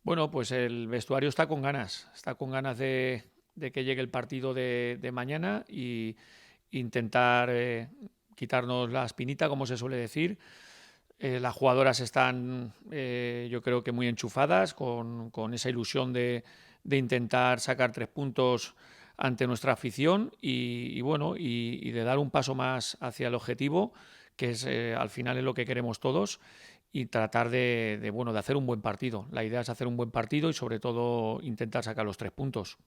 Bueno, pues el vestuario está con ganas de que llegue el partido de mañana y intentar quitarnos la espinita, como se suele decir. Las jugadoras están, yo creo que muy enchufadas, con esa ilusión de intentar sacar 3 puntos ante nuestra afición y bueno, y de dar un paso más hacia el objetivo, que es al final es lo que queremos todos, y tratar bueno, de hacer un buen partido. La idea es hacer un buen partido y sobre todo intentar sacar los 3 puntos.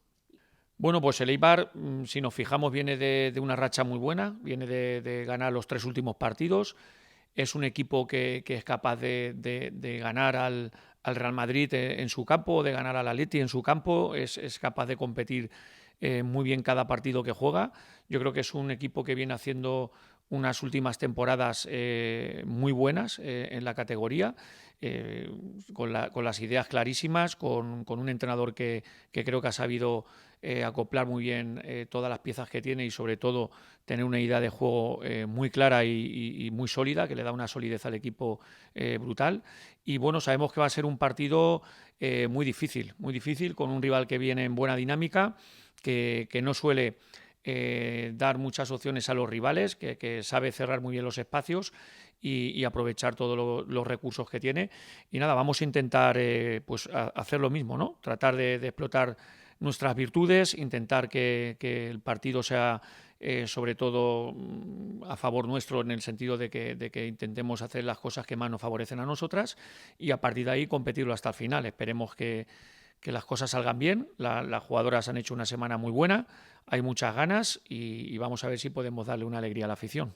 Bueno, pues el Eibar, si nos fijamos, viene de una racha muy buena, viene de ganar los 3 últimos partidos. Es un equipo que es capaz de ganar al Real Madrid en su campo, de ganar al Atleti en su campo, es capaz de competir muy bien cada partido que juega. Yo creo que es un equipo que viene haciendo unas últimas temporadas muy buenas en la categoría, eh, con las ideas clarísimas, con un entrenador que creo que ha sabido acoplar muy bien todas las piezas que tiene y sobre todo tener una idea de juego muy clara y muy sólida, que le da una solidez al equipo brutal. Y bueno, sabemos que va a ser un partido muy difícil, con un rival que viene en buena dinámica, que no suele dar muchas opciones a los rivales, que sabe cerrar muy bien los espacios y aprovechar todos los recursos que tiene. Y nada, vamos a intentar pues hacer lo mismo, ¿no? Tratar de explotar nuestras virtudes, intentar que el partido sea sobre todo a favor nuestro en el sentido de que intentemos hacer las cosas que más nos favorecen a nosotras y a partir de ahí competirlo hasta el final. Esperemos que las cosas salgan bien. Las jugadoras han hecho una semana muy buena, hay muchas ganas y vamos a ver si podemos darle una alegría a la afición.